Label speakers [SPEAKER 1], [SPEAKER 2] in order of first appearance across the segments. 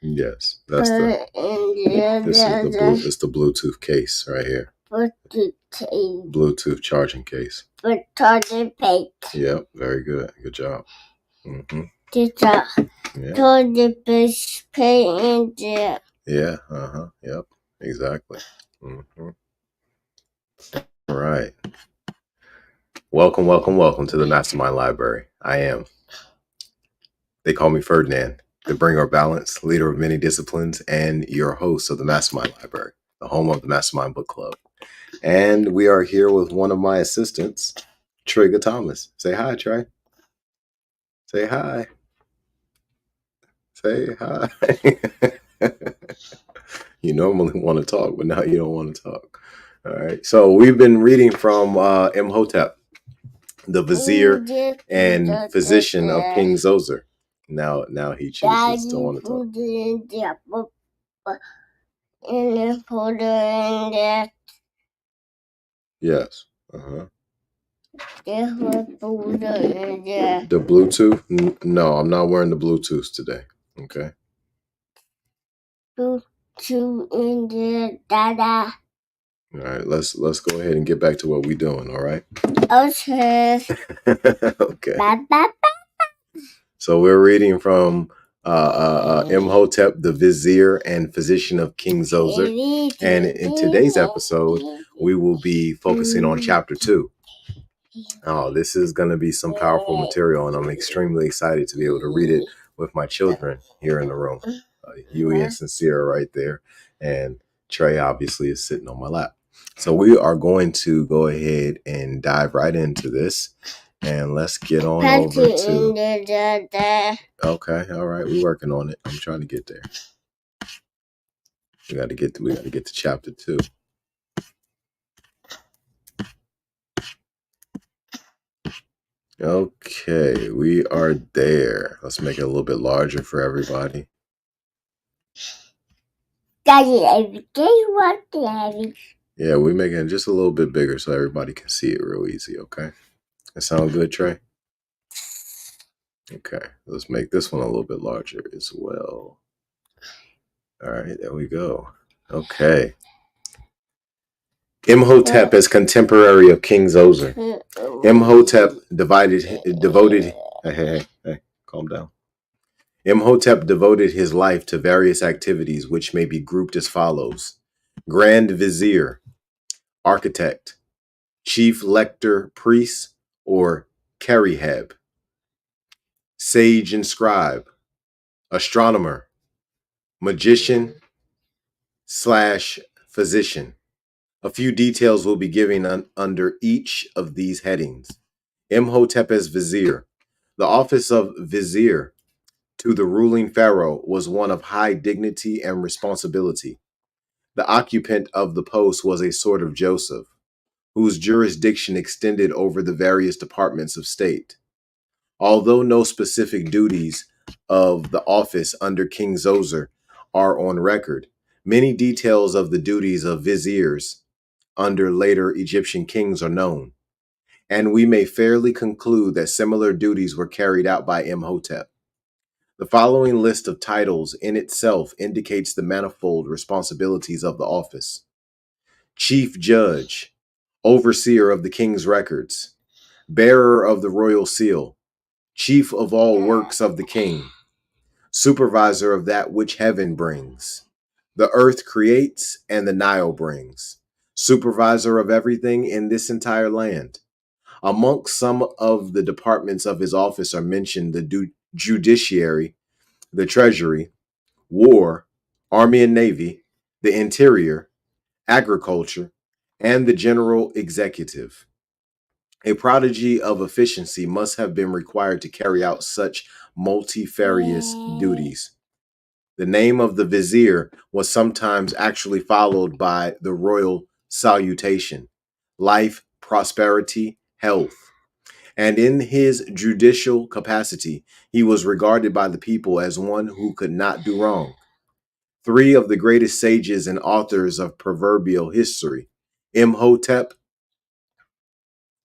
[SPEAKER 1] Yes, that's it's the Bluetooth case right here. Bluetooth charging case. Yep, very good. Good job. Mm-hmm. Yeah. Yep. Exactly. Mm-hmm. All right. Welcome to the MasterMind Library. They call me Ferdinand, the bringer of balance, leader of many disciplines, and your host of the MasterMind Library, the home of the MasterMind Book Club. And we are here with one of my assistants, Trigger Thomas. Say hi, Trey. Say hi. Say hi. You normally want to talk, but now you don't want to talk. All right. So we've been reading from ImHotep, the Vizier and physician of King Zoser. Now he chooses to want to talk. Yes. The Bluetooth? No, I'm not wearing the Bluetooth today. Okay. Bluetooth in the dada. All right, let's go ahead and get back to what we're doing. All right. Okay. Okay. So we're reading from ImHotep, the Vizier and physician of King Zoser, and in today's episode, we will be focusing on chapter 2. Oh, this is going to be some powerful material, and I'm extremely excited to be able to read it with my children here in the room. Huey and Sincere are right there, and Trey obviously is sitting on my lap. So we are going to go ahead and dive right into this, and let's get on over to... Okay, all right, we're working on it. I'm trying to get there. We got to get to chapter 2. Okay, we are there. Let's make it a little bit larger for everybody. Yeah, we're making it just a little bit bigger so everybody can see it real easy, okay? That sound good, Trey? Okay, let's make this one a little bit larger as well. All right, there we go. Okay. ImHotep as contemporary of King Zoser. ImHotep calm down. ImHotep devoted his life to various activities which may be grouped as follows: Grand Vizier, Architect, Chief Lector Priest or Keriheb, Sage and Scribe, Astronomer, Magician / Physician. A few details will be given under each of these headings. ImHotep as Vizier. The office of Vizier to the ruling pharaoh was one of high dignity and responsibility. The occupant of the post was a sort of Joseph, whose jurisdiction extended over the various departments of state. Although no specific duties of the office under King Zoser are on record, many details of the duties of viziers under later Egyptian kings are known, and we may fairly conclude that similar duties were carried out by ImHotep. The following list of titles in itself indicates the manifold responsibilities of the office: Chief Judge, Overseer of the King's Records, Bearer of the Royal Seal, Chief of all works of the King, Supervisor of that which heaven brings, the earth creates and the Nile brings, Supervisor of everything in this entire land. Amongst some of the departments of his office are mentioned the judiciary, the treasury, war, army and navy, the interior, agriculture, and the general executive. A prodigy of efficiency must have been required to carry out such multifarious duties. The name of the vizier was sometimes actually followed by the royal salutation: life, prosperity, health. And in his judicial capacity, he was regarded by the people as one who could not do wrong. 3 of the greatest sages and authors of proverbial history, ImHotep,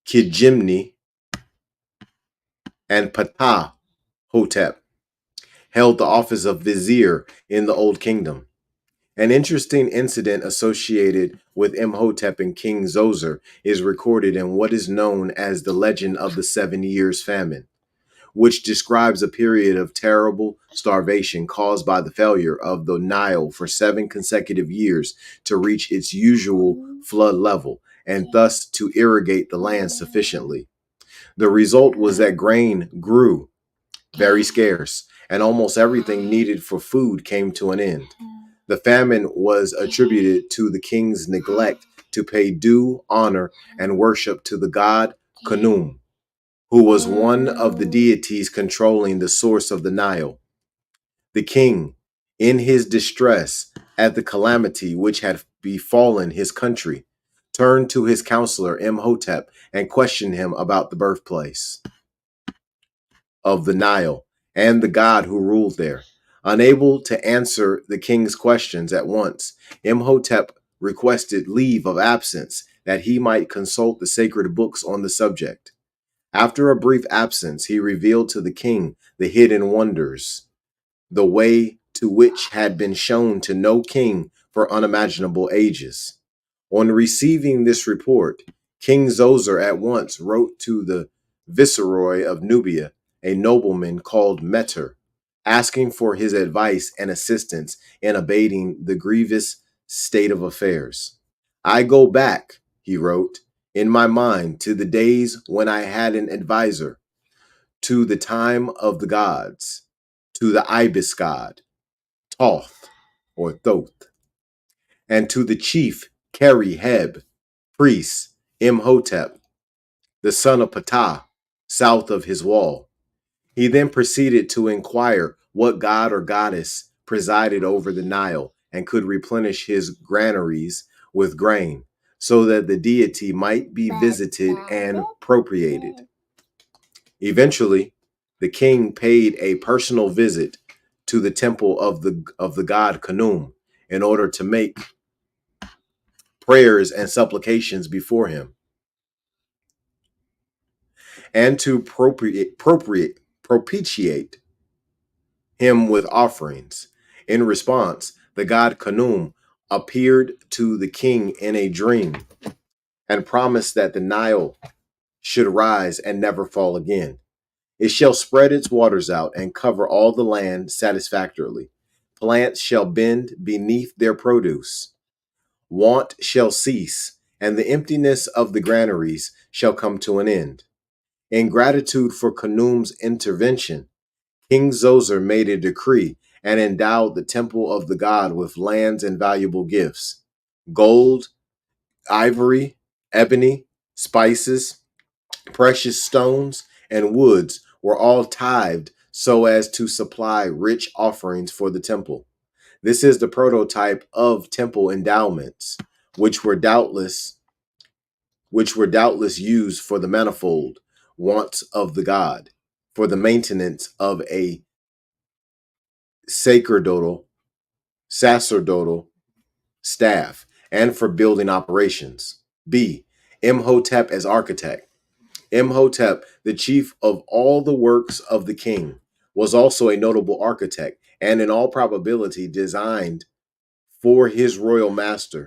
[SPEAKER 1] Kijimni, and Ptah Hotep, held the office of Vizier in the Old Kingdom. An interesting incident associated with Imhotep and King Zoser is recorded in what is known as the Legend of the 7 Years Famine, which describes a period of terrible starvation caused by the failure of the Nile for 7 consecutive years to reach its usual flood level and thus to irrigate the land sufficiently. The result was that grain grew very scarce, and almost everything needed for food came to an end. The famine was attributed to the king's neglect to pay due honor and worship to the god Khnum, who was one of the deities controlling the source of the Nile. The king, in his distress at the calamity which had befallen his country, turned to his counselor Imhotep and questioned him about the birthplace of the Nile and the god who ruled there. Unable to answer the king's questions at once, Imhotep requested leave of absence that he might consult the sacred books on the subject. After a brief absence, he revealed to the king the hidden wonders, the way to which had been shown to no king for unimaginable ages. On receiving this report, King Zoser at once wrote to the viceroy of Nubia, a nobleman called Meter, asking for his advice and assistance in abating the grievous state of affairs. I go back, he wrote, in my mind to the days when I had an advisor, to the time of the gods, to the ibis god, Thoth or Thoth, and to the chief Keri Heb, priest Imhotep, the son of Ptah, south of his wall. He then proceeded to inquire what god or goddess presided over the Nile and could replenish his granaries with grain, so that the deity might be visited and propitiated. Eventually, the king paid a personal visit to the temple of the god Khnum in order to make prayers and supplications before him, and to propitiate him with offerings. In response, the god Khnum appeared to the king in a dream and promised that the Nile should rise and never fall again. It shall spread its waters out and cover all the land satisfactorily. Plants shall bend beneath their produce. Want shall cease, and the emptiness of the granaries shall come to an end. In gratitude for Khnum's intervention, King Zoser made a decree and endowed the temple of the god with lands and valuable gifts. Gold, ivory, ebony, spices, precious stones, and woods were all tithed so as to supply rich offerings for the temple. This is the prototype of temple endowments, which were doubtless used for the manifold wants of the god, for the maintenance of a sacerdotal staff, and for building operations. B. Imhotep as architect. Imhotep, the chief of all the works of the king, was also a notable architect and in all probability designed for his royal master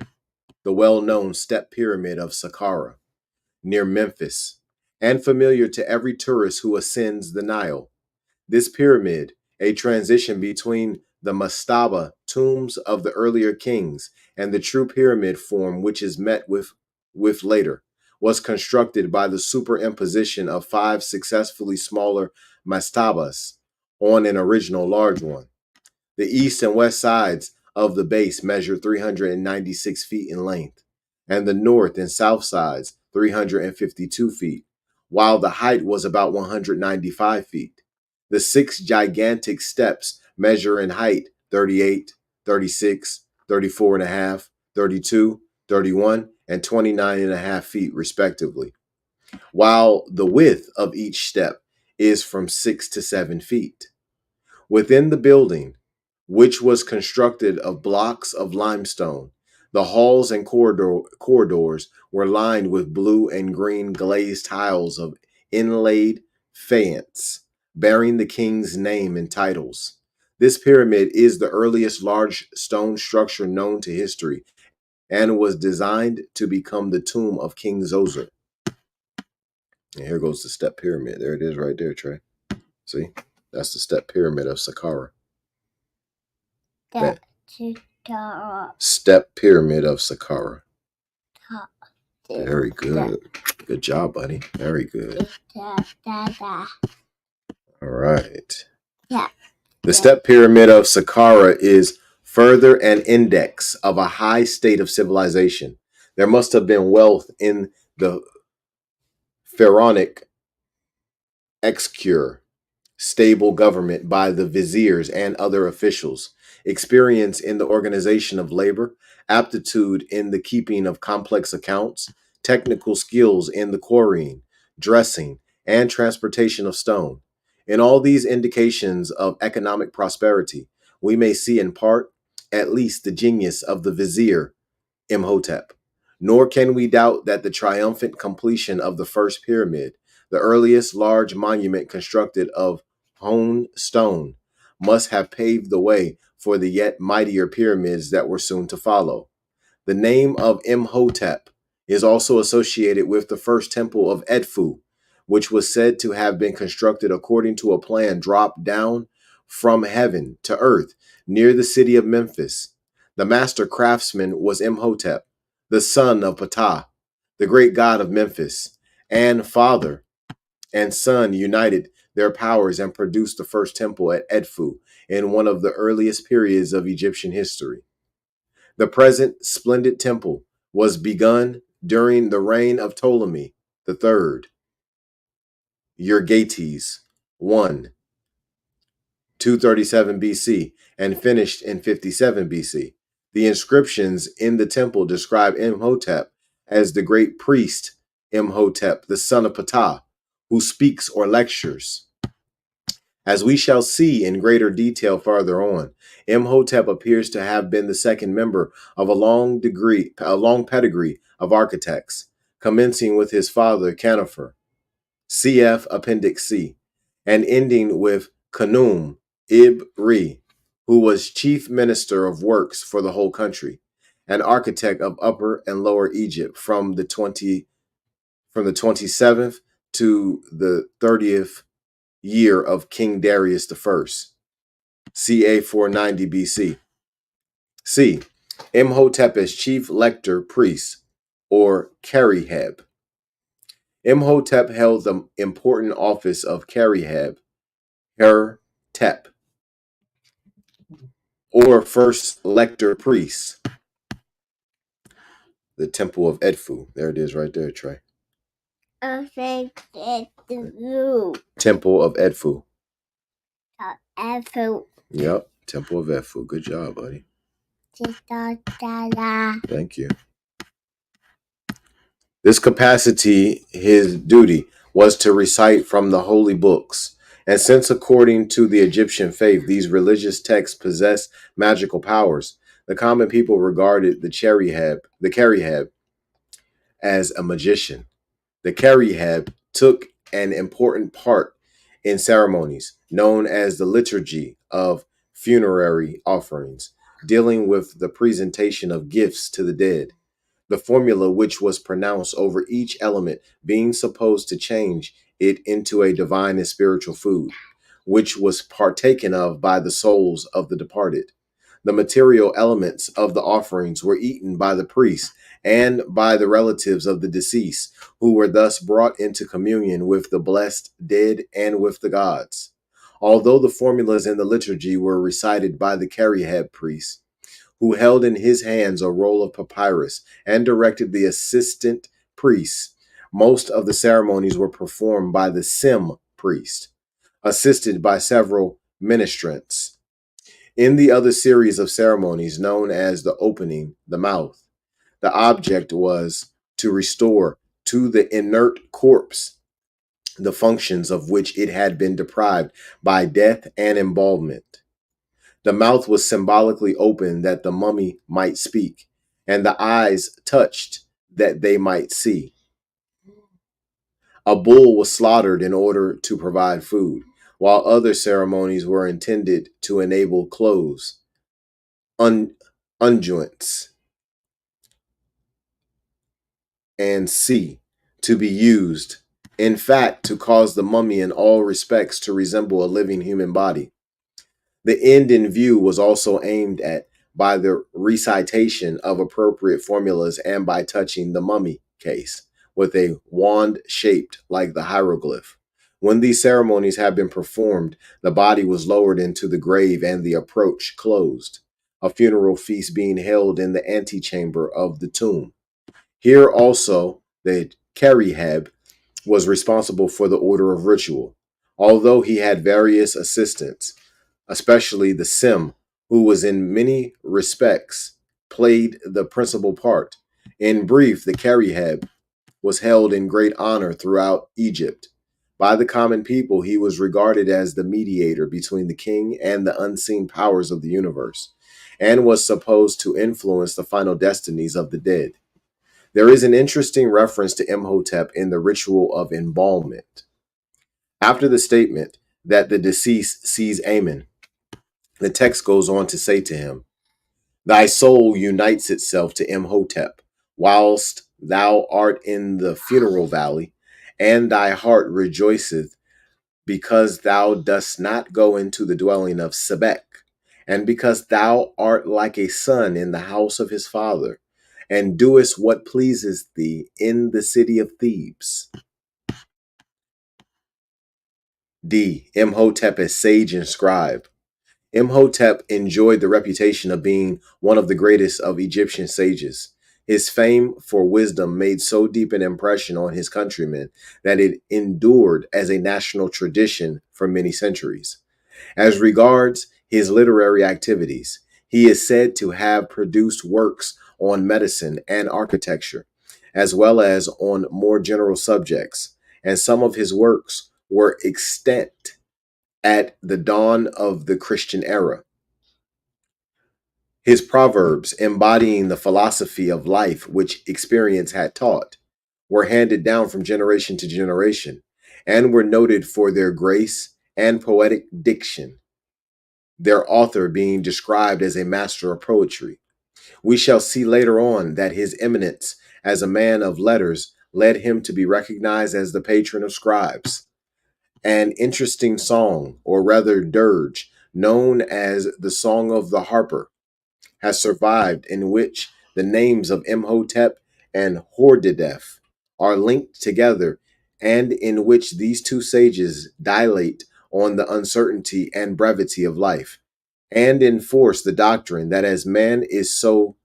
[SPEAKER 1] the well-known step pyramid of Saqqara near Memphis, and familiar to every tourist who ascends the Nile. This pyramid, a transition between the mastaba tombs of the earlier kings and the true pyramid form which is met with later, was constructed by the superimposition of 5 successively smaller mastabas on an original large one. The east and west sides of the base measure 396 feet in length, and the north and south sides 352 feet, while the height was about 195 feet. The 6 gigantic steps measure in height 38, 36, 34 and a half, 32, 31, and 29 and a half feet, respectively, while the width of each step is from 6 to 7 feet. Within the building, which was constructed of blocks of limestone, the halls and corridors were lined with blue and green glazed tiles of inlaid faience, bearing the king's name and titles. This pyramid is the earliest large stone structure known to history and was designed to become the tomb of King Zoser. And here goes the step pyramid. There it is right there, Trey. See? That's the step pyramid of Saqqara. Step pyramid of Saqqara. Very good. Good job, buddy. Very good. All right.
[SPEAKER 2] Yeah.
[SPEAKER 1] The step pyramid of Saqqara is further an index of a high state of civilization. There must have been wealth in the pharaonic exchequer, stable government by the viziers and other officials, experience in the organization of labor, aptitude in the keeping of complex accounts, technical skills in the quarrying, dressing, and transportation of stone. In all these indications of economic prosperity, we may see in part, at least, the genius of the Vizier ImHotep. Nor can we doubt that the triumphant completion of the first pyramid, the earliest large monument constructed of hewn stone, must have paved the way for the yet mightier pyramids that were soon to follow. The name of ImHotep is also associated with the first temple of Edfu, which was said to have been constructed according to a plan dropped down from heaven to earth near the city of Memphis. The master craftsman was ImHotep, the son of Ptah, the great god of Memphis, and father and son united their powers and produced the first temple at Edfu in one of the earliest periods of Egyptian history. The present splendid temple was begun during the reign of Ptolemy III, Euergetes I, 237 BC, and finished in 57 BC. The inscriptions in the temple describe ImHotep as the great priest ImHotep, the son of Ptah, who speaks or lectures. As we shall see in greater detail farther on, ImHotep appears to have been the second member of a long pedigree of architects, commencing with his father Khanafer, cf. Appendix C, and ending with Khnum Ibri, who was chief minister of works for the whole country, an architect of Upper and Lower Egypt from the 27th to the 30th year of King Darius I, ca. 490 BC. C. ImHotep as chief lector priest, or Kariheb. ImHotep held the important office of Kariheb, Her-Tep, or first lector priest. The temple of Edfu. There it is right there, Trey. Temple of Edfu. Yep, Temple of Edfu. Good job, buddy. Thank you. This capacity, his duty, was to recite from the holy books. And since according to the Egyptian faith, these religious texts possess magical powers, the common people regarded the Kariheb as a magician. The Kariheb took an important part in ceremonies known as the liturgy of funerary offerings, dealing with the presentation of gifts to the dead. The formula which was pronounced over each element being supposed to change it into a divine and spiritual food, which was partaken of by the souls of the departed. The material elements of the offerings were eaten by the priests and by the relatives of the deceased, who were thus brought into communion with the blessed dead and with the gods. Although the formulas in the liturgy were recited by the Kariheb priest, who held in his hands a roll of papyrus and directed the assistant priests, most of the ceremonies were performed by the Sim priest, assisted by several ministrants. In the other series of ceremonies known as the opening, the mouth, the object was to restore to the inert corpse the functions of which it had been deprived by death and embalmment. The mouth was symbolically opened that the mummy might speak, and the eyes touched that they might see. A bull was slaughtered in order to provide food. while other ceremonies were intended to enable clothes, un- unguents, and C to be used, in fact, to cause the mummy in all respects to resemble a living human body. The end in view was also aimed at by the recitation of appropriate formulas and by touching the mummy case with a wand shaped like the hieroglyph. When these ceremonies had been performed, the body was lowered into the grave and the approach closed, a funeral feast being held in the antechamber of the tomb. Here also, the Keriheb was responsible for the order of ritual, although he had various assistants, especially the Sim, who was in many respects played the principal part. In brief, the Keriheb was held in great honor throughout Egypt. By the common people, he was regarded as the mediator between the king and the unseen powers of the universe, and was supposed to influence the final destinies of the dead. There is an interesting reference to Imhotep in the ritual of embalmment. After the statement that the deceased sees Amen, the text goes on to say to him, thy soul unites itself to Imhotep, whilst thou art in the funeral valley, and thy heart rejoiceth because thou dost not go into the dwelling of Sebek, and because thou art like a son in the house of his father, and doest what pleases thee in the city of Thebes. D. Imhotep as sage and scribe. Imhotep enjoyed the reputation of being one of the greatest of Egyptian sages. His fame for wisdom made so deep an impression on his countrymen that it endured as a national tradition for many centuries. As regards his literary activities, he is said to have produced works on medicine and architecture, as well as on more general subjects, and some of his works were extant at the dawn of the Christian era. His proverbs, embodying the philosophy of life which experience had taught, were handed down from generation to generation and were noted for their grace and poetic diction, their author being described as a master of poetry. We shall see later on that his eminence as a man of letters led him to be recognized as the patron of scribes. An interesting song, or rather dirge, known as the Song of the Harper, has survived, in which the names of Imhotep and Hordedef are linked together, and in which these two sages dilate on the uncertainty and brevity of life, and enforce the doctrine that as man is so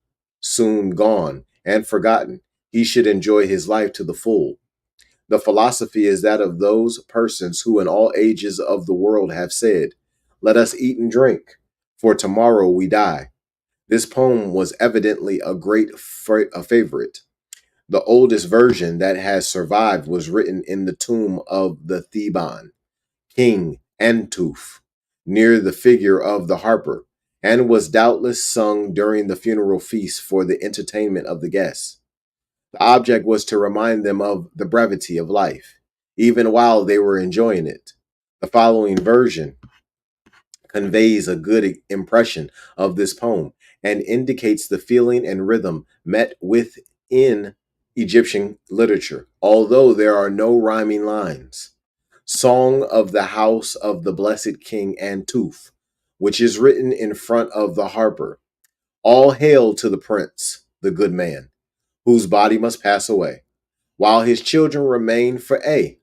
[SPEAKER 1] soon gone and forgotten, he should enjoy his life to the full. The philosophy is that of those persons who in all ages of the world have said, let us eat and drink, for tomorrow we die. This poem was evidently a favorite. The oldest version that has survived was written in the tomb of the Theban king Antuf, near the figure of the harper, and was doubtless sung during the funeral feast for the entertainment of the guests. The object was to remind them of the brevity of life, even while they were enjoying it. The following version conveys a good impression of this poem and indicates the feeling and rhythm met with in Egyptian literature, although there are no rhyming lines. Song of the House of the Blessed King Antuf, which is written in front of the harper. All hail to the prince, the good man, whose body must pass away, while his children remain for aye.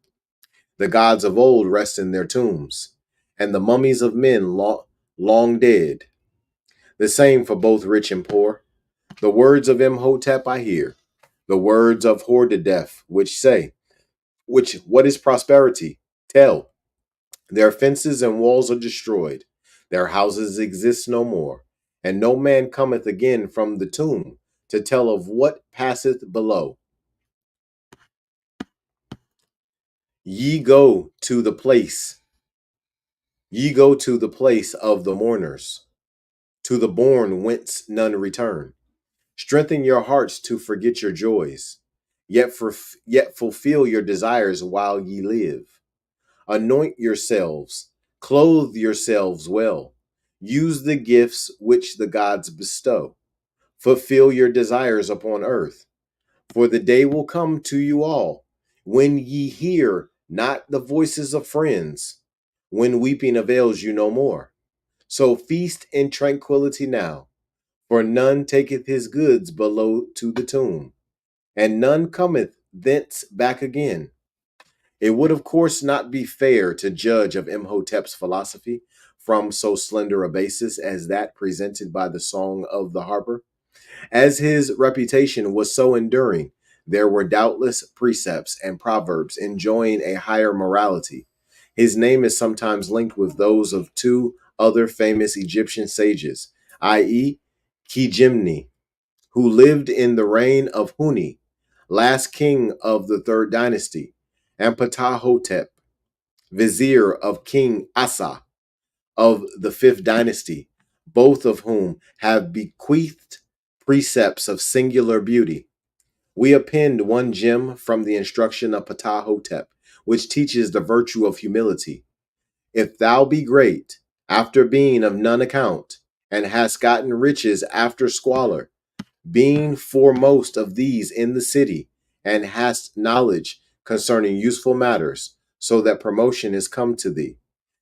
[SPEAKER 1] The gods of old rest in their tombs, and the mummies of men long dead. The same for both rich and poor. The words of Imhotep I hear, the words of Hordedef, which say, which what is prosperity? Tell. Their fences and walls are destroyed. Their houses exist no more, and no man cometh again from the tomb to tell of what passeth below. Ye go to the place, ye go to the place of the mourners, to the bourne whence none return. Strengthen your hearts to forget your joys, yet fulfill your desires while ye live. Anoint yourselves, Clothe yourselves well. Use the gifts which the gods bestow. Fulfill your desires upon earth. For the day will come to you all, when ye hear not the voices of friends, when weeping avails you no more. So feast in tranquility now, for none taketh his goods below to the tomb, and none cometh thence back again. It would, of course, not be fair to judge of Imhotep's philosophy from so slender a basis as that presented by the Song of the Harper. As his reputation was so enduring, there were doubtless precepts and proverbs enjoying a higher morality. His name is sometimes linked with those of two other famous Egyptian sages, i.e., Kijimni, who lived in the reign of Huni, last king of the third dynasty, and Ptahhotep, vizier of King Asa of the fifth dynasty, both of whom have bequeathed precepts of singular beauty. We append one gem from the instruction of Ptahhotep, which teaches the virtue of humility. If thou be great, after being of none account, and hast gotten riches after squalor, being foremost of these in the city, and hast knowledge concerning useful matters, so that promotion is come to thee,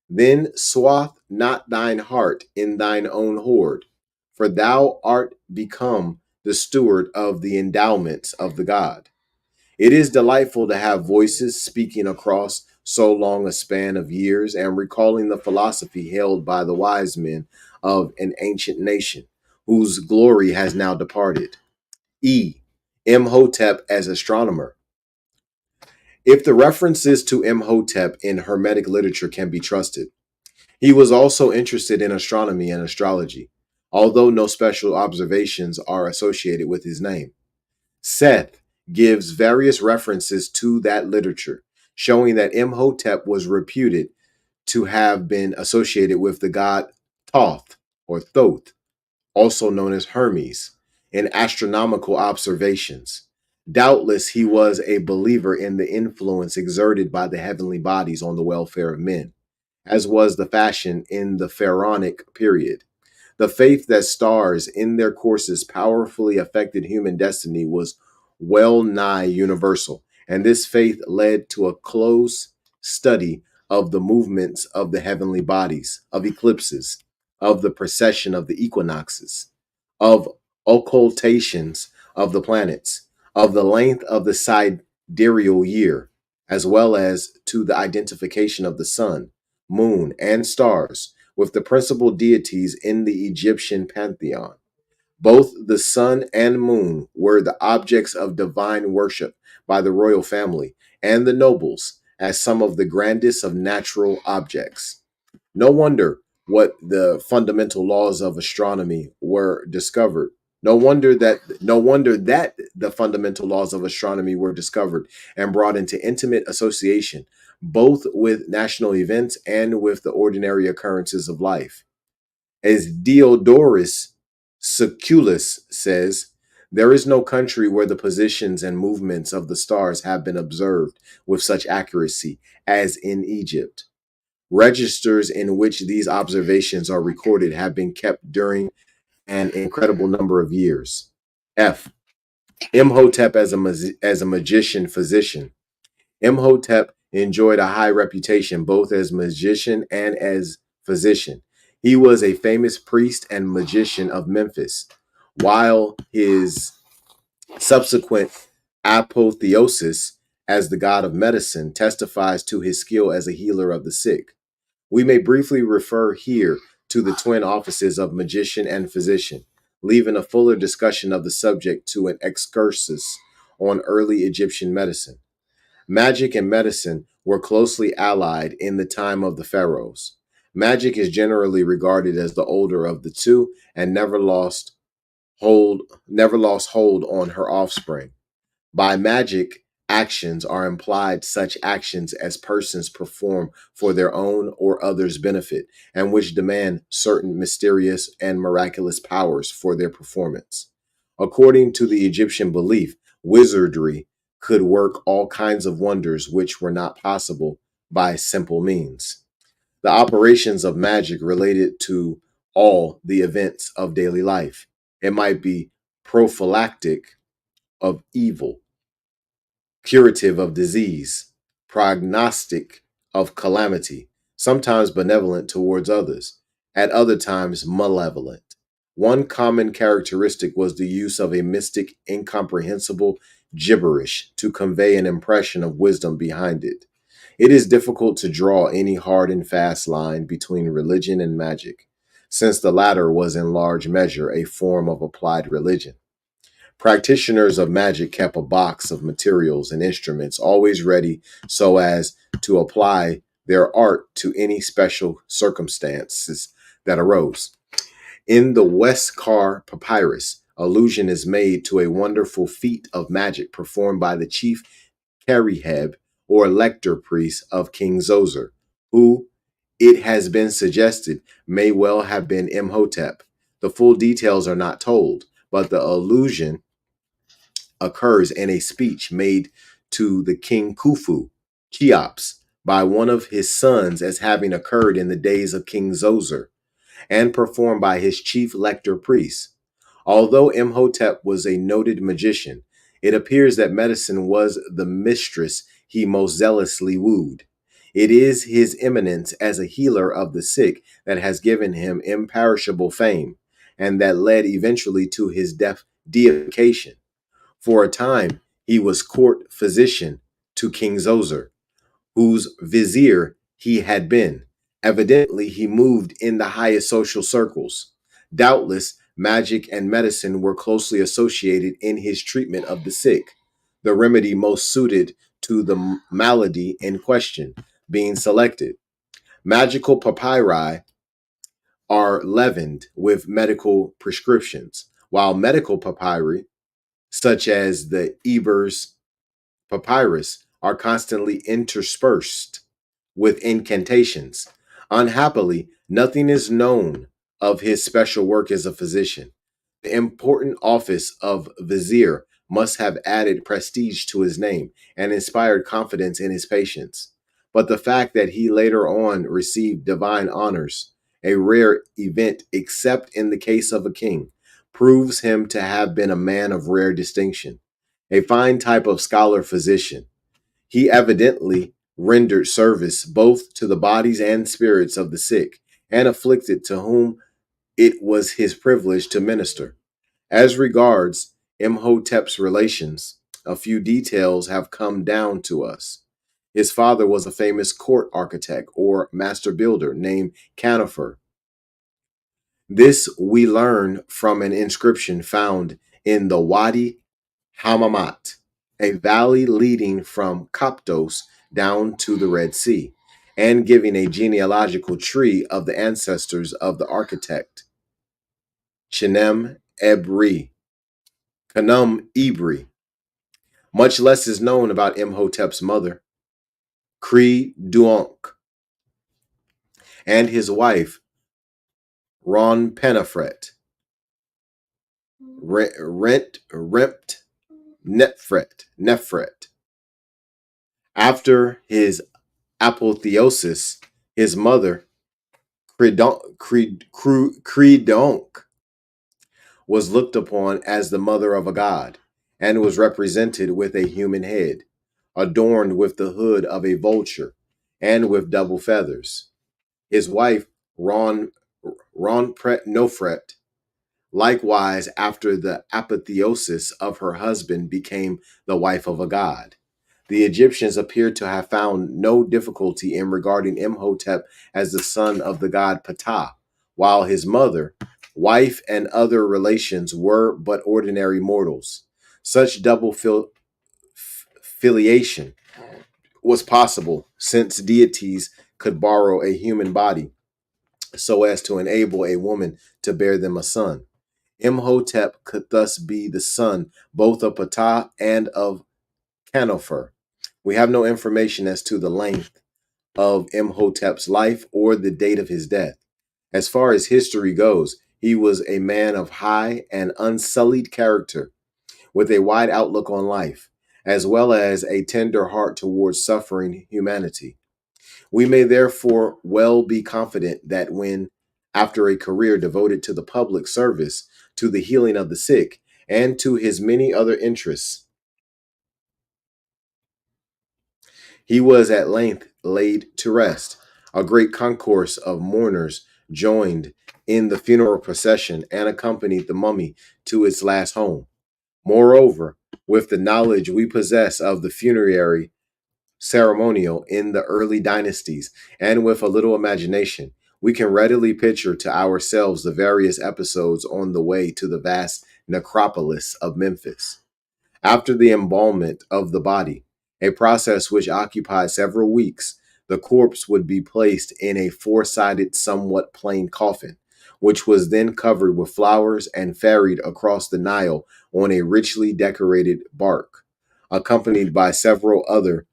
[SPEAKER 1] then swath not thine heart in thine own hoard, for thou art become the steward of the endowments of the God. It is delightful to have voices speaking across so long a span of years and recalling the philosophy held by the wise men of an ancient nation, whose glory has now departed. E. Imhotep as astronomer. If the references to Imhotep in Hermetic literature can be trusted, he was also interested in astronomy and astrology, although no special observations are associated with his name. Seth gives various references to that literature, showing that Imhotep was reputed to have been associated with the god Thoth or Thoth, also known as Hermes, in astronomical observations. Doubtless he was a believer in the influence exerted by the heavenly bodies on the welfare of men, as was the fashion in the pharaonic period. The faith that stars in their courses powerfully affected human destiny was well nigh universal, and this faith led to a close study of the movements of the heavenly bodies, of eclipses, of the precession of the equinoxes, of occultations of the planets, of the length of the sidereal year, as well as to the identification of the sun, moon, and stars with the principal deities in the Egyptian pantheon. Both the sun and moon were the objects of divine worship by the royal family and the nobles as some of the grandest of natural objects. No wonder what the fundamental laws of astronomy were discovered. No wonder that the fundamental laws of astronomy were discovered and brought into intimate association both with national events and with the ordinary occurrences of life. As Diodorus Siculus says, there is no country where the positions and movements of the stars have been observed with such accuracy as in Egypt. Registers in which these observations are recorded have been kept during an incredible number of years. F. Imhotep as a magician physician. Imhotep enjoyed a high reputation both as magician and as physician. He was a famous priest and magician of Memphis, while his subsequent apotheosis as the god of medicine testifies to his skill as a healer of the sick. We may briefly refer here to the twin offices of magician and physician, leaving a fuller discussion of the subject to an excursus on early Egyptian medicine. Magic and medicine were closely allied in the time of the pharaohs. Magic is generally regarded as the older of the two and never lost hold on her offspring. By magic actions are implied such actions as persons perform for their own or others' benefit, and which demand certain mysterious and miraculous powers for their performance. According to the Egyptian belief, wizardry could work all kinds of wonders which were not possible by simple means. the operations of magic related to all the events of daily life. It might be prophylactic of evil, curative of disease, prognostic of calamity, sometimes benevolent towards others, at other times malevolent. One common characteristic was the use of a mystic, incomprehensible gibberish to convey an impression of wisdom behind it. It is difficult to draw any hard and fast line between religion and magic, since the latter was in large measure a form of applied religion. Practitioners of magic kept a box of materials and instruments always ready so as to apply their art to any special circumstances that arose. In the Westcar Papyrus, allusion is made to a wonderful feat of magic performed by the chief Cariheb or lector priest of King Zoser, who, it has been suggested, may well have been Imhotep. The full details are not told, but the allusion occurs in a speech made to the king Khufu, Cheops, by one of his sons as having occurred in the days of King Zoser, and performed by his chief lector priest. Although Imhotep was a noted magician, it appears that medicine was the mistress he most zealously wooed. It is his eminence as a healer of the sick that has given him imperishable fame, and that led eventually to his deification. For a time, he was court physician to King Zoser, whose vizier he had been. Evidently, he moved in the highest social circles. Doubtless, magic and medicine were closely associated in his treatment of the sick, the remedy most suited to the malady in question being selected. Magical papyri are leavened with medical prescriptions, while medical papyri, such as the Eber's papyrus, are constantly interspersed with incantations. Unhappily, nothing is known of his special work as a physician. The important office of Vizier must have added prestige to his name and inspired confidence in his patients. But the fact that he later on received divine honors, a rare event except in the case of a king, proves him to have been a man of rare distinction, a fine type of scholar physician. He evidently rendered service both to the bodies and spirits of the sick and afflicted to whom it was his privilege to minister. As regards Imhotep's relations, a few details have come down to us. His father was a famous court architect or master builder named Canifer. This we learn from an inscription found in the Wadi Hamamat, a valley leading from Coptos down to the Red Sea, and giving a genealogical tree of the ancestors of the architect Chinem Ebri, Kanum Ibri. Much less is known about Imhotep's mother, Kri Duonk, and his wife, Ron Penafret, Rempt Nefret. After his apotheosis, his mother, Credonk, was looked upon as the mother of a god, and was represented with a human head, adorned with the hood of a vulture, and with double feathers. His wife, Ronpret Nofret, likewise, after the apotheosis of her husband, became the wife of a god. The Egyptians appear to have found no difficulty in regarding Imhotep as the son of the god Ptah, while his mother, wife, and other relations were but ordinary mortals. Such double filiation was possible since deities could borrow a human body so as to enable a woman to bear them a son. Imhotep could thus be the son both of Ptah and of Canofer. We have no information as to the length of Imhotep's life or the date of his death. As far as history goes, he was a man of high and unsullied character, with a wide outlook on life, as well as a tender heart towards suffering humanity. We may therefore well be confident that when, after a career devoted to the public service, to the healing of the sick, and to his many other interests, he was at length laid to rest, a great concourse of mourners joined in the funeral procession and accompanied the mummy to its last home. Moreover, with the knowledge we possess of the funerary ceremonial in the early dynasties, and with a little imagination, we can readily picture to ourselves the various episodes on the way to the vast necropolis of Memphis. After the embalmment of the body, a process which occupied several weeks, the corpse would be placed in a four-sided, somewhat plain coffin, which was then covered with flowers and ferried across the Nile on a richly decorated bark, accompanied by several other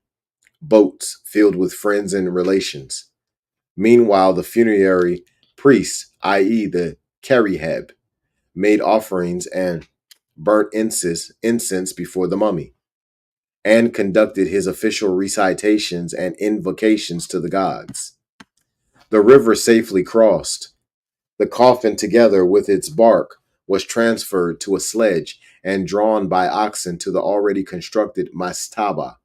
[SPEAKER 1] boats filled with friends and relations. Meanwhile, the funerary priests, i.e., the Keriheb, made offerings and burnt incense before the mummy, and conducted his official recitations and invocations to the gods. The river safely crossed. The coffin, together with its bark, was transferred to a sledge and drawn by oxen to the already constructed mastaba,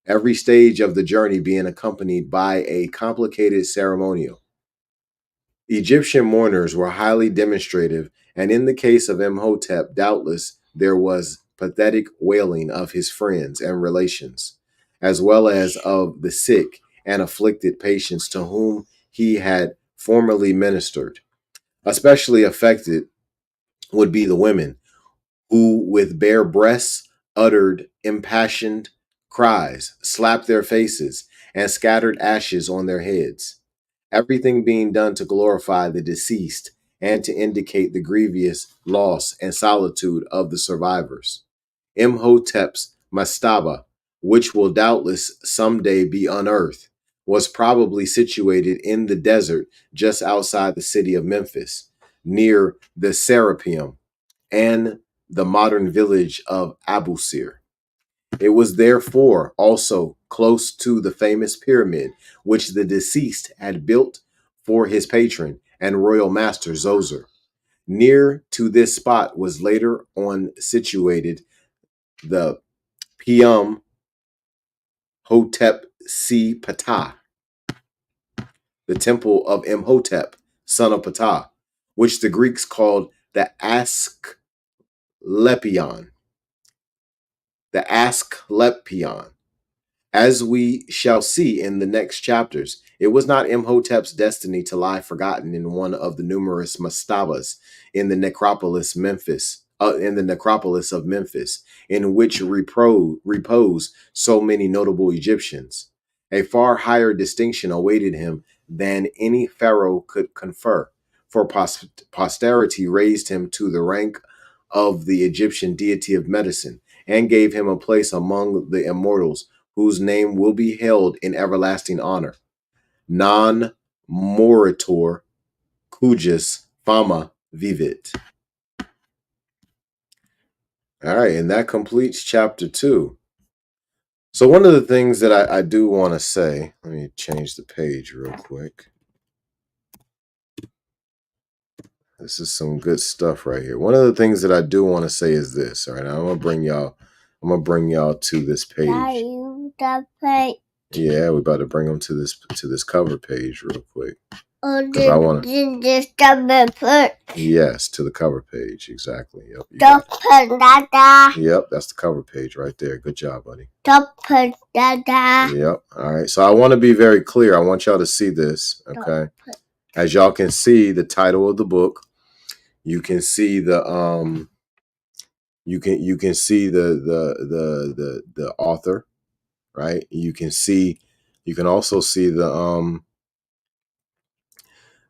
[SPEAKER 1] every stage of the journey being accompanied by a complicated ceremonial. Egyptian mourners were highly demonstrative, and in the case of Imhotep, doubtless there was pathetic wailing of his friends and relations, as well as of the sick and afflicted patients to whom he had formerly ministered. Especially affected would be the women, who with bare breasts uttered impassioned cries, slapped their faces, and scattered ashes on their heads, everything being done to glorify the deceased and to indicate the grievous loss and solitude of the survivors. Imhotep's mastaba, which will doubtless someday be unearthed, was probably situated in the desert just outside the city of Memphis, near the Serapeum and the modern village of Abusir. It was therefore also close to the famous pyramid which the deceased had built for his patron and royal master Zoser. Near to this spot was later on situated the Pium Hotep Si Ptah, the temple of Imhotep, son of Ptah, which the Greeks called the Asklepion. The Asklepion. As we shall see in the next chapters, it was not Imhotep's destiny to lie forgotten in one of the numerous mastabas in the necropolis of Memphis, in which repose so many notable Egyptians. A far higher distinction awaited him than any pharaoh could confer, for posterity raised him to the rank of the Egyptian deity of medicine and gave him a place among the immortals whose name will be held in everlasting honor. Non moritor cujus fama vivit. All right, and that completes chapter 2. So one of the things that I do want to say, let me change the page real quick. This is some good stuff right here. One of the things that I do want to say is this. All right, I'm gonna bring y'all to this page. Yeah, we're about to bring them to this cover page real quick. Because I want to. Yes, to the cover page. Exactly. Yep. Yep, that's the cover page right there. Good job, buddy. Yep. All right. So I want to be very clear. I want y'all to see this. Okay. As y'all can see, the title of the book. You can see the You can see the author, right? You can also see the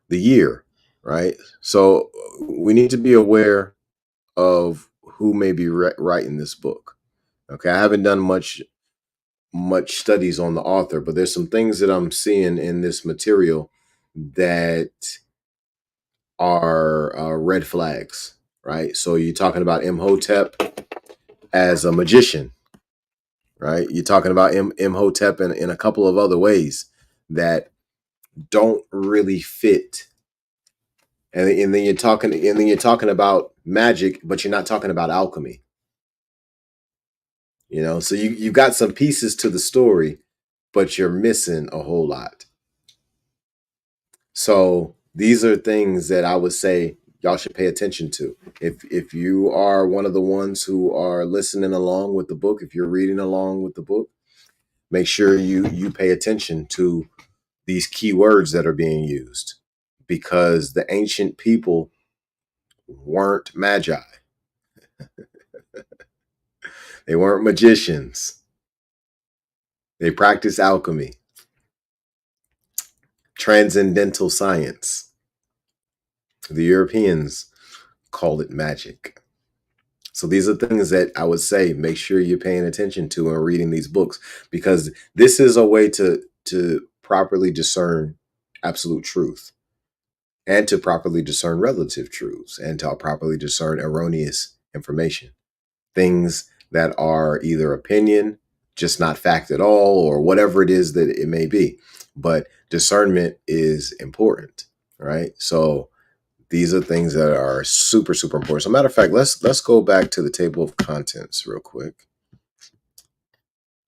[SPEAKER 1] year, right? So we need to be aware of who may be writing this book. Okay, I haven't done much studies on the author, but there's some things that I'm seeing in this material that are red flags, right? So you're talking about Imhotep as a magician, right? You're talking about Imhotep in a couple of other ways that don't really fit. And then you're talking about magic, but you're not talking about alchemy. So you've got some pieces to the story, but you're missing a whole lot. So these are things that I would say y'all should pay attention to. If you are one of the ones who are listening along with the book, if you're reading along with the book, make sure you pay attention to these key words that are being used, because the ancient people weren't magi. They weren't magicians. They practiced alchemy, transcendental science. The Europeans called it magic. So these are things that I would say make sure you're paying attention to and reading these books, because this is a way to properly discern absolute truth, and to properly discern relative truths, and to properly discern erroneous information. Things that are either opinion, just not fact at all, or whatever it is that it may be. But discernment is important, right? So these are things that are super, super important. So, matter of fact, let's go back to the table of contents real quick.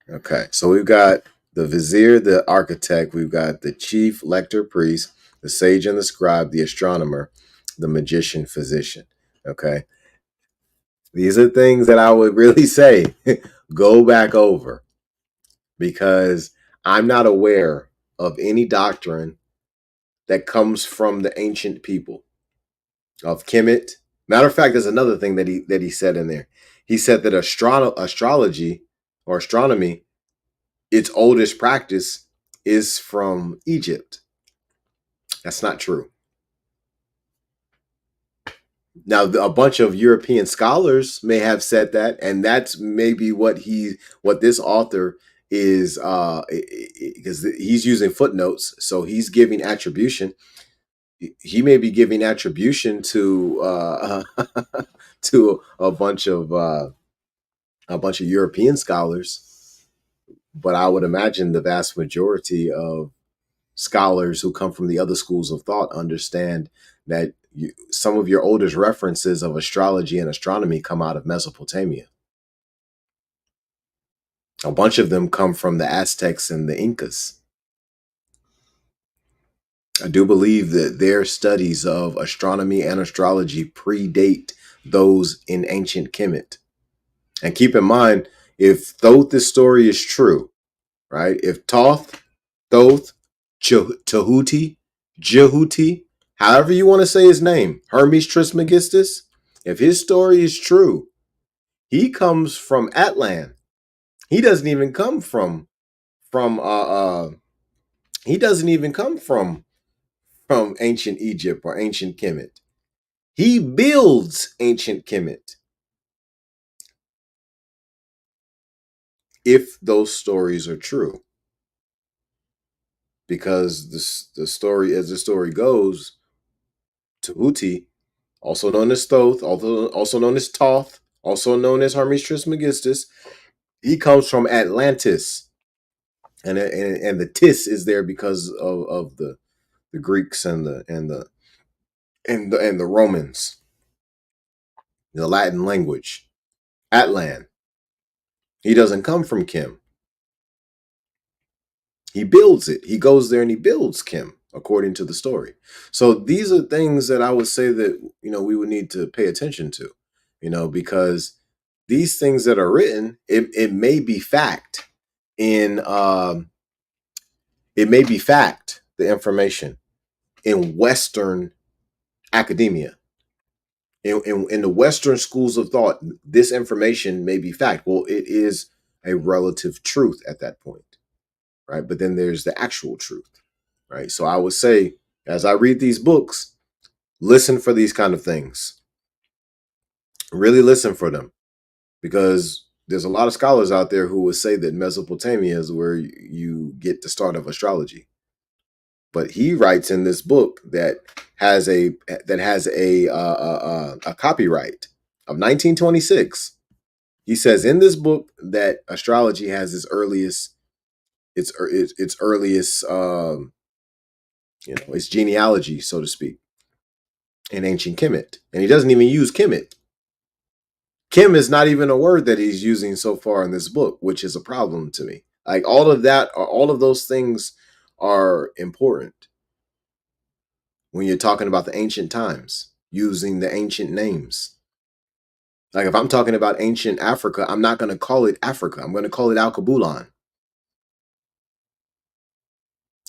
[SPEAKER 1] Okay, so we've got the vizier, the architect. We've got the chief, lector, priest, the sage and the scribe, the astronomer, the magician, physician. Okay, these are things that I would really say go back over, because I'm not aware of any doctrine that comes from the ancient people of Kemet. Matter of fact, there's another thing that he said in there. He said that astrology or astronomy, its oldest practice is from Egypt. That's not true. Now, a bunch of European scholars may have said that, and that's maybe what this author is, because he's using footnotes, so he's giving attribution. He may be giving attribution to to a bunch of European scholars, but I would imagine the vast majority of scholars who come from the other schools of thought understand that some of your oldest references of astrology and astronomy come out of Mesopotamia. A bunch of them come from the Aztecs and the Incas. I do believe that their studies of astronomy and astrology predate those in ancient Kemet. And keep in mind, if Thoth's story is true, right? If Thoth, Jehuti, however you want to say his name, Hermes Trismegistus, if his story is true, he comes from Atlan. He doesn't even come from he doesn't even come from ancient Egypt or ancient Kemet. He builds ancient Kemet. If those stories are true, because the story, as the story goes, Tahuti, also known as Thoth, also known as Toth, also known as Hermes Trismegistus, he comes from Atlantis, and the tis is there because of the Greeks and the Romans, the Latin language. Atlan. He doesn't come from Kim. He builds it. He goes there and he builds Kim, according to the story. So these are things that I would say that we would need to pay attention to, because these things that are written, it may be fact in it may be fact, the information in Western academia. In the Western schools of thought, this information may be fact. Well, it is a relative truth at that point, right? But then there's the actual truth, right? So I would say, as I read these books, listen for these kind of things. Really listen for them, because there's a lot of scholars out there who would say that Mesopotamia is where you get the start of astrology. But he writes in this book that has a copyright of 1926. He says in this book that astrology has its earliest its earliest its genealogy, so to speak, in ancient Kemet. And he doesn't even use Kemet. Kim is not even a word that he's using so far in this book, which is a problem to me. Like all of that, all of those things are important when you're talking about the ancient times, using the ancient names. Like if I'm talking about ancient Africa, I'm not going to call it Africa. I'm going to call it Alkebulan.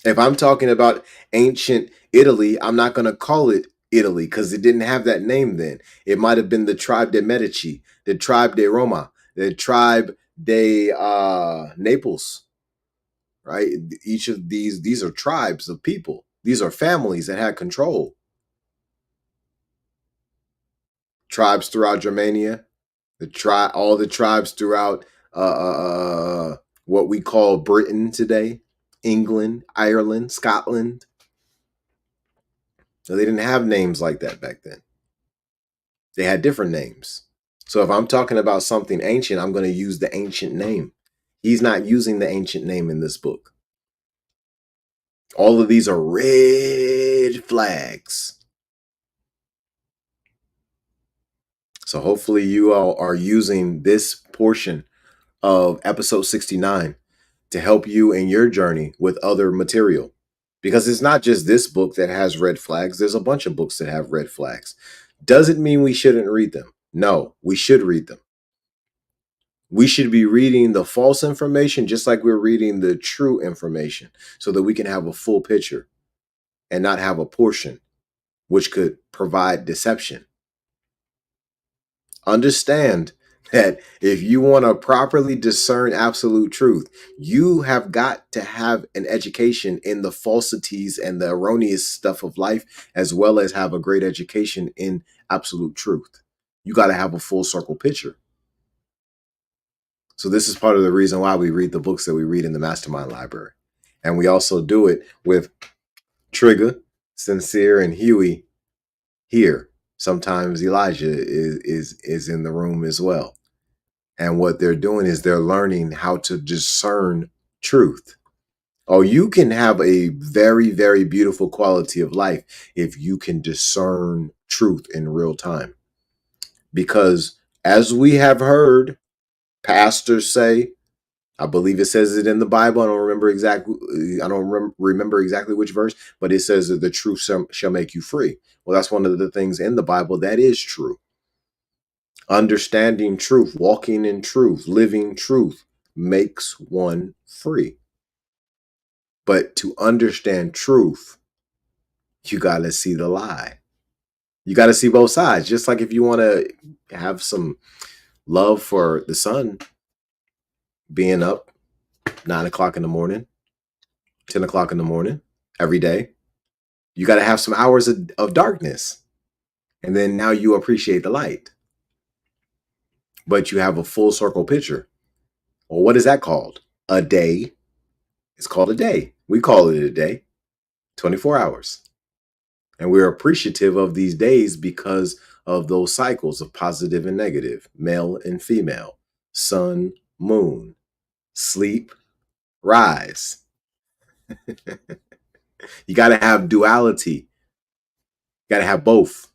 [SPEAKER 1] If I'm talking about ancient Italy, I'm not going to call it Italy because it didn't have that name then. It might have been the tribe de Medici, the tribe de Roma, the tribe de Naples, right? Each of these are tribes of people. These are families that had control. Tribes throughout Germania, all the tribes throughout what we call Britain today, England, Ireland, Scotland. So they didn't have names like that back then. They had different names. So if I'm talking about something ancient, I'm going to use the ancient name. He's not using the ancient name in this book. All of these are red flags. So hopefully you all are using this portion of episode 69 to help you in your journey with other material. Because it's not just this book that has red flags. There's a bunch of books that have red flags. Doesn't mean we shouldn't read them. No, we should read them. We should be reading the false information just like we're reading the true information so that we can have a full picture and not have a portion which could provide deception. Understand that if you want to properly discern absolute truth, you have got to have an education in the falsities and the erroneous stuff of life, as well as have a great education in absolute truth. You got to have a full circle picture. So this is part of the reason why we read the books that we read in the MasterMind Library. And we also do it with Trigger, Sincere, and Huey here. Sometimes Elijah is in the room as well. And what they're doing is they're learning how to discern truth. Oh, you can have a very, very beautiful quality of life if you can discern truth in real time. Because as we have heard pastors say, I believe it says it in the Bible. I don't remember exactly which verse, but it says that the truth shall make you free. Well, that's one of the things in the Bible that is true. Understanding truth, walking in truth, living truth makes one free. But to understand truth, you got to see the lie. You got to see both sides. Just like if you want to have some love for the sun being up 9 o'clock in the morning, 10 o'clock in the morning, every day, you got to have some hours of darkness. And then now you appreciate the light. But you have a full circle picture. Well, what is that called? A day. It's called a day. We call it a day. 24 hours. And we're appreciative of these days because of those cycles of positive and negative, male and female, sun, moon, sleep, rise. You got to have duality. You got to have both.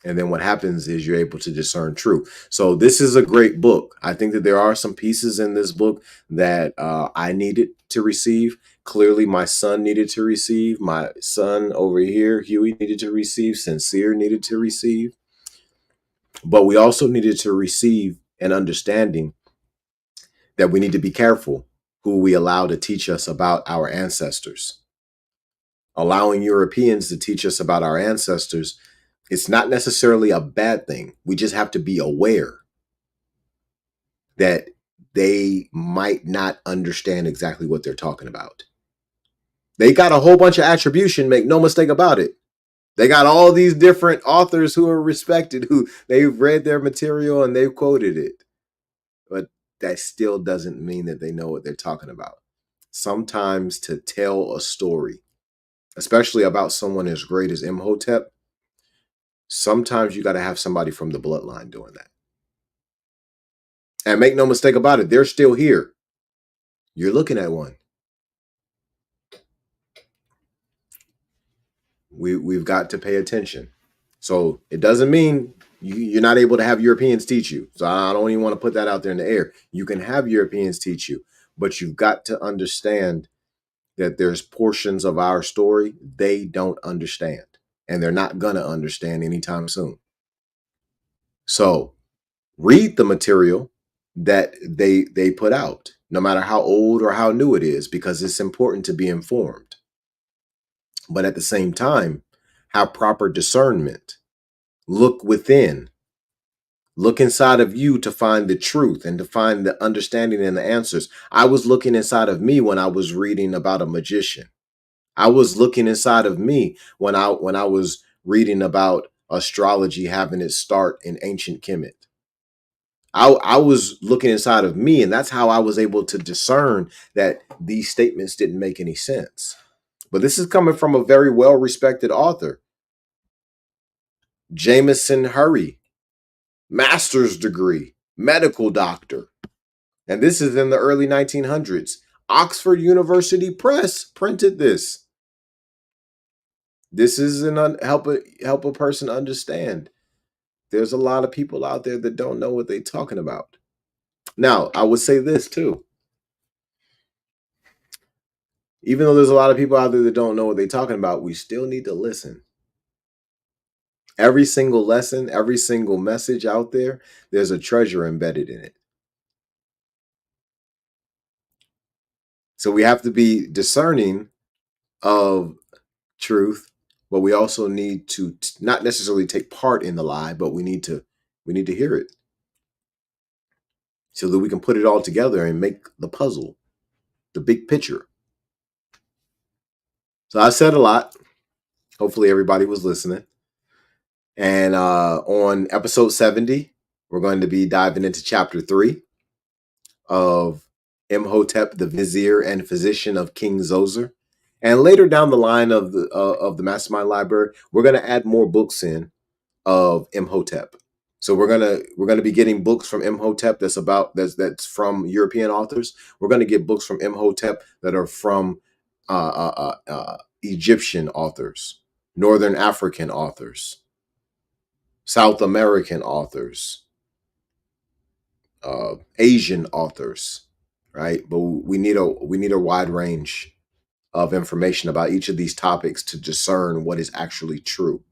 [SPEAKER 1] And then what happens is you're able to discern truth. So this is a great book. I think that there are some pieces in this book that I needed to receive. Clearly, my son needed to receive. My son over here, Huey, needed to receive. Sincere needed to receive. But we also needed to receive an understanding that we need to be careful who we allow to teach us about our ancestors. Allowing Europeans to teach us about our ancestors, it's not necessarily a bad thing. We just have to be aware that they might not understand exactly what they're talking about. They got a whole bunch of attribution, make no mistake about it. They got all these different authors who are respected, who they've read their material and they've quoted it. But that still doesn't mean that they know what they're talking about. Sometimes to tell a story, especially about someone as great as ImHotep, sometimes you got to have somebody from the bloodline doing that. And make no mistake about it, they're still here. You're looking at one. We've got to pay attention. So it doesn't mean you're not able to have Europeans teach you. So I don't even want to put that out there in the air. You can have Europeans teach you, but you've got to understand that there's portions of our story they don't understand, and they're not gonna understand anytime soon. So read the material that they put out, no matter how old or how new it is, because it's important to be informed. But at the same time, have proper discernment. Look within. Look inside of you to find the truth and to find the understanding and the answers. I was looking inside of me when I was reading about a magician. I was looking inside of me when I was reading about astrology having its start in ancient Kemet. I was looking inside of me, and that's how I was able to discern that these statements didn't make any sense. But this is coming from a very well-respected author, Jamieson Hurry, master's degree, medical doctor. And this is in the early 1900s. Oxford University Press printed this. This is help a person understand. There's a lot of people out there that don't know what they're talking about. Now, I would say this too. Even though there's a lot of people out there that don't know what they're talking about, we still need to listen. Every single lesson, every single message out there, there's a treasure embedded in it. So we have to be discerning of truth, but we also need to not necessarily take part in the lie, but we need to hear it so that we can put it all together and make the puzzle, the big picture. So I said a lot. Hopefully everybody was listening. And on episode 70, we're going to be diving into chapter 3 of ImHotep, the Vizier and Physician of King Zoser. And later down the line of the MasterMind Library, we're going to add more books in of ImHotep. So we're gonna be getting books from ImHotep that's from European authors. We're gonna get books from ImHotep that are from Egyptian authors, Northern African authors, South American authors, Asian authors, right? But we need a wide range of information about each of these topics to discern what is actually true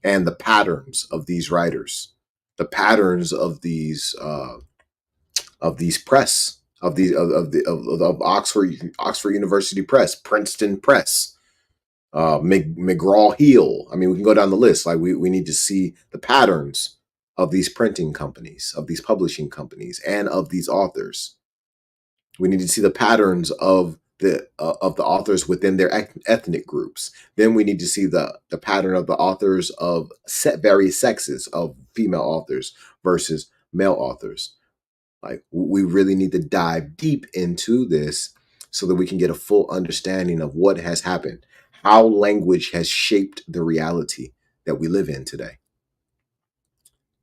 [SPEAKER 1] and the patterns of these writers, the patterns of these press of Oxford University Press, Princeton Press, McGraw Hill. I mean, we can go down the list. Like we need to see the patterns of these printing companies, of these publishing companies, and of these authors. We need to see the patterns of the authors within their ethnic groups. Then we need to see the pattern of the authors of various sexes of female authors versus male authors. Like we really need to dive deep into this so that we can get a full understanding of what has happened, how language has shaped the reality that we live in today.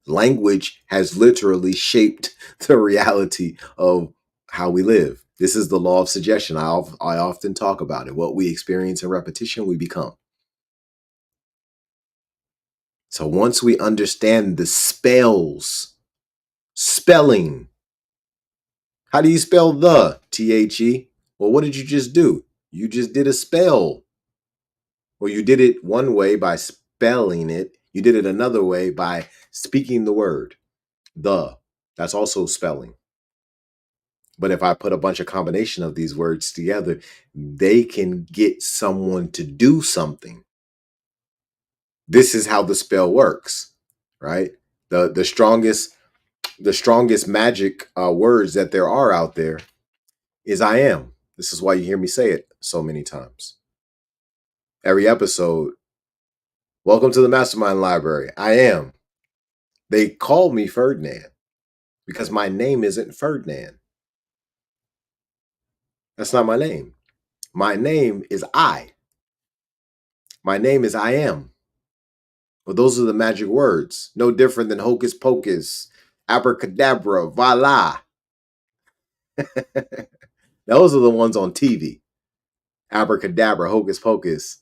[SPEAKER 1] Language has literally shaped the reality of how we live. This is the law of suggestion. I often talk about it. What we experience in repetition, we become. So once we understand the spelling, how do you spell the? THE? Well, what did you just do? You just did a spell. Well, you did it one way by spelling it. You did it another way by speaking the word. The. That's also spelling. But if I put a bunch of combination of these words together, they can get someone to do something. This is how the spell works, right? The strongest magic words that there are out there is I am. This is why you hear me say it so many times. Every episode, welcome to the MasterMind Library. I am. They call me Ferdinand because my name isn't Ferdinand. That's not my name. My name is I. My name is I am. Well, those are the magic words. No different than hocus pocus, abracadabra, voila. Those are the ones on TV. Abracadabra, hocus pocus,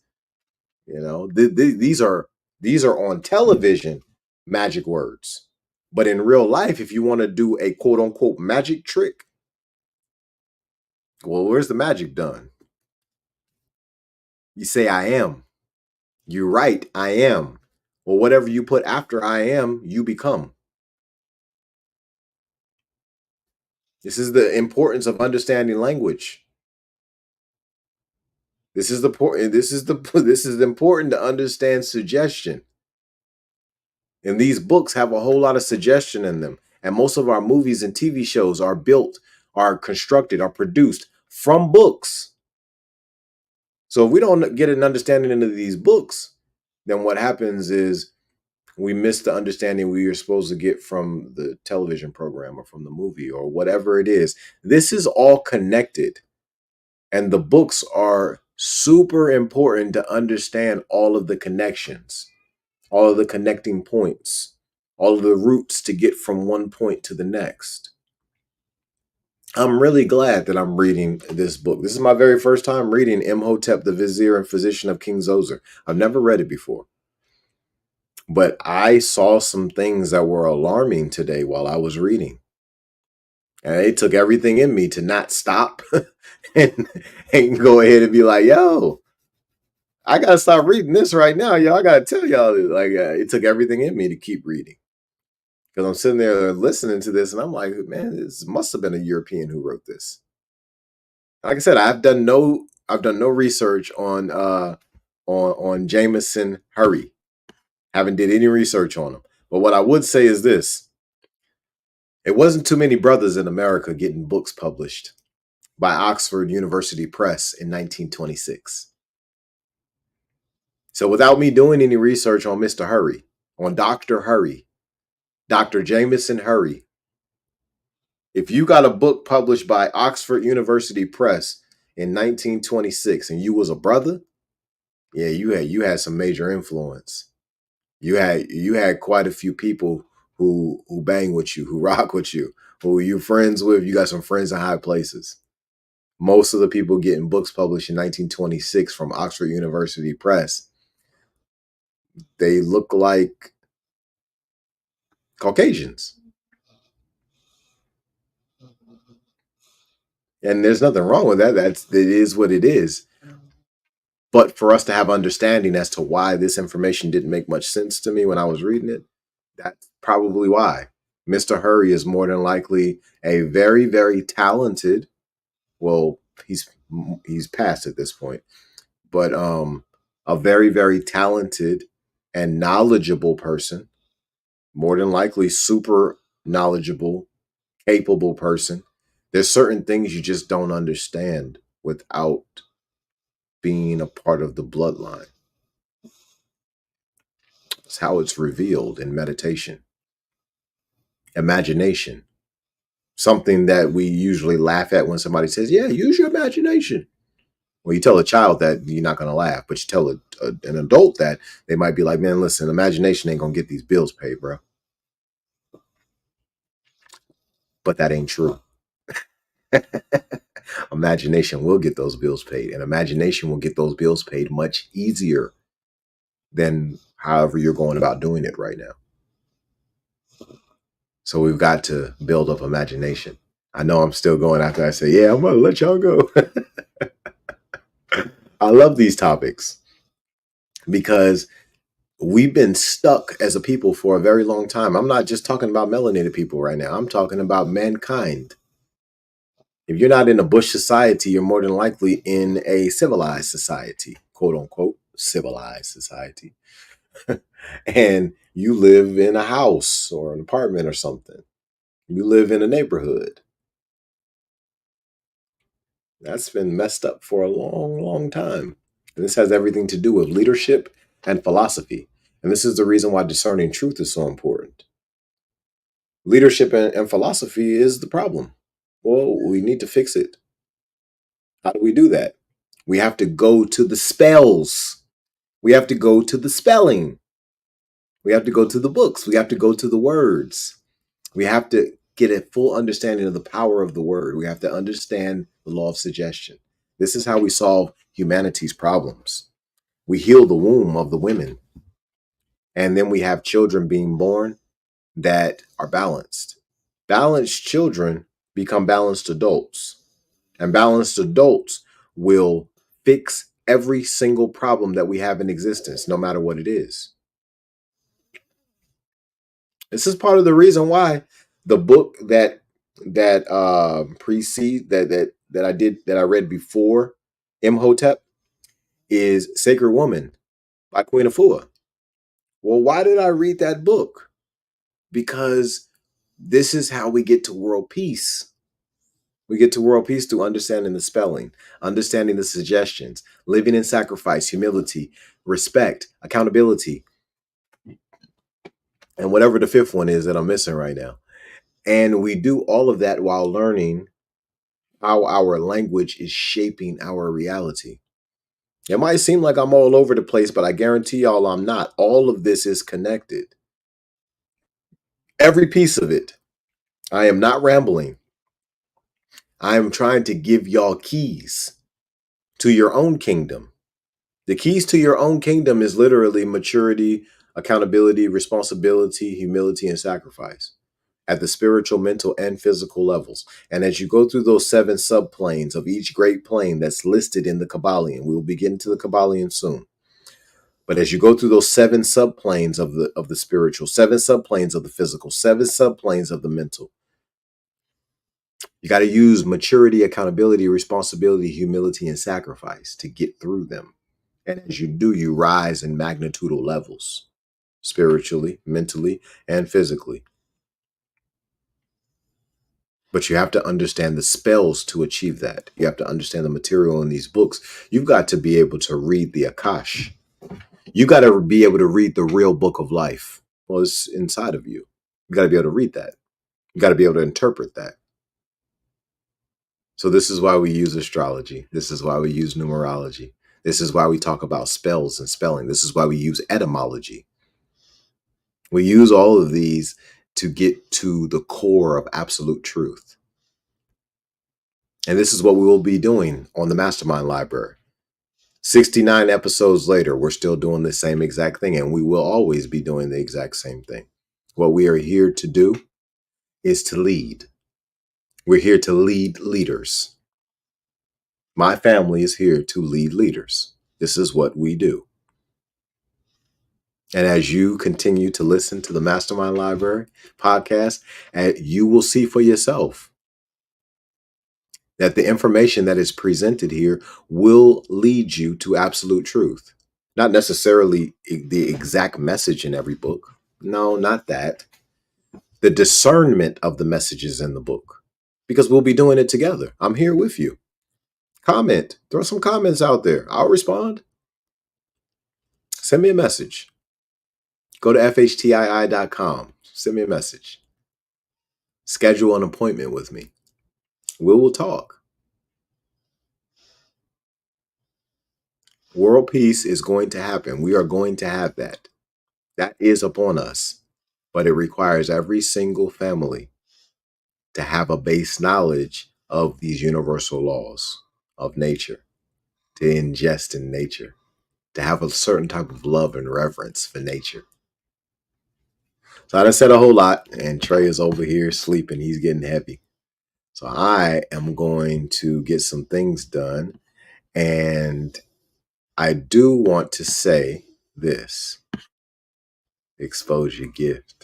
[SPEAKER 1] You know, these are on television magic words. But in real life, if you want to do a quote unquote magic trick, well, where's the magic done? You say, I am. You write, I am. Well, whatever you put after I am, you become. This is the importance of understanding language. This is the point. This is important to understand suggestion. And these books have a whole lot of suggestion in them. And most of our movies and TV shows are built, are constructed, are produced from books. So if we don't get an understanding into these books, then what happens is we miss the understanding we are supposed to get from the television program or from the movie or whatever it is. This is all connected. And the books are super important to understand all of the connections, all of the connecting points, all of the routes to get from one point to the next. I'm really glad that I'm reading this book. This is my very first time reading ImHotep, the Vizier and Physician of King Zoser. I've never read it before. But I saw some things that were alarming today while I was reading. And it took everything in me to not stop and, and go ahead and be like, yo, I gotta stop reading this right now, y'all. I gotta tell y'all, like, it took everything in me to keep reading because I'm sitting there listening to this, and I'm like, man, this must have been a European who wrote this. Like I said, I've done no research on Jamieson Hurry. Haven't did any research on him. But what I would say is this: it wasn't too many brothers in America getting books published by Oxford University Press in 1926. So without me doing any research on Mr. Hurry, on Dr. Hurry, Dr. Jamieson Hurry, if you got a book published by Oxford University Press in 1926 and you was a brother, yeah, you had some major influence. You had quite a few people who bang with you, who rock with you, who you friends with. You got some friends in high places. Most of the people getting books published in 1926 from Oxford University Press, they look like Caucasians. And there's nothing wrong with that. It is what it is. But for us to have understanding as to why this information didn't make much sense to me when I was reading it, that's probably why. Mr. Hurry is more than likely a very, very talented, well, he's past at this point, but a very, very talented and knowledgeable person, more than likely super knowledgeable, capable person. There's certain things you just don't understand without being a part of the bloodline. It's how it's revealed in meditation. Imagination. Something that we usually laugh at when somebody says, yeah, use your imagination. Well, you tell a child that, you're not going to laugh, but you tell an adult that, they might be like, man, listen, imagination ain't going to get these bills paid, bro. But that ain't true. Imagination will get those bills paid, and imagination will get those bills paid much easier than however you're going about doing it right now. So we've got to build up imagination. I know I'm still going after I say, yeah, I'm going to let y'all go. I love these topics because we've been stuck as a people for a very long time. I'm not just talking about melanated people right now. I'm talking about mankind. If you're not in a bush society, you're more than likely in a civilized society, quote unquote, civilized society. And you live in a house or an apartment or something. You live in a neighborhood. That's been messed up for a long, long time. And this has everything to do with leadership and philosophy. And this is the reason why discerning truth is so important. Leadership and philosophy is the problem. Well, we need to fix it. How do we do that? We have to go to the spells. We have to go to the spelling. We have to go to the books. We have to go to the words. We have to get a full understanding of the power of the word. We have to understand the law of suggestion. This is how we solve humanity's problems. We heal the womb of the women. And then we have children being born that are balanced. Balanced children become balanced adults. And balanced adults will fix every single problem that we have in existence, no matter what it is. This is part of the reason why the book that precede that I read before ImHotep is Sacred Woman by Queen Afua. Well, why did I read that book? Because this is how we get to world peace. We get to world peace through understanding the spelling, understanding the suggestions, living in sacrifice, humility, respect, accountability, and whatever the fifth one is that I'm missing right now. And we do all of that while learning how our language is shaping our reality. It might seem like I'm all over the place, but I guarantee y'all I'm not. All of this is connected. Every piece of it. I am not rambling. I am trying to give y'all keys to your own kingdom. The keys to your own kingdom is literally maturity, accountability, responsibility, humility, and sacrifice at the spiritual, mental, and physical levels. And as you go through those 7 subplanes of each great plane that's listed in the Kabbalion, we will be getting to the Kabbalion soon. But as you go through those 7 subplanes of the spiritual, 7 subplanes of the physical, 7 subplanes of the mental, you got to use maturity, accountability, responsibility, humility, and sacrifice to get through them. And as you do, you rise in magnitudal levels, spiritually, mentally, and physically. But you have to understand the spells to achieve that. You have to understand the material in these books. You've got to be able to read the Akash. You got to be able to read the real book of life. Well, it's inside of you. You got to be able to read that. You got to be able to interpret that. So this is why we use astrology. This is why we use numerology. This is why we talk about spells and spelling. This is why we use etymology. We use all of these to get to the core of absolute truth. And this is what we will be doing on the MasterMind Library. 69 episodes later, we're still doing the same exact thing, and we will always be doing the exact same thing. What we are here to do is to lead. We're here to lead leaders. My family is here to lead leaders. This is what we do. And as you continue to listen to the MasterMind Library podcast, you will see for yourself that the information that is presented here will lead you to absolute truth. Not necessarily the exact message in every book. No, not that. The discernment of the messages in the book. Because we'll be doing it together. I'm here with you. Comment. Throw some comments out there. I'll respond. Send me a message. Go to fhtii.com. Send me a message. Schedule an appointment with me. We will talk. World peace is going to happen. We are going to have that. That is upon us. But it requires every single family to have a base knowledge of these universal laws of nature, to ingest in nature, to have a certain type of love and reverence for nature. So I done said a whole lot, and Trey is over here sleeping. He's getting heavy. So I am going to get some things done. And I do want to say this. Expose your gift.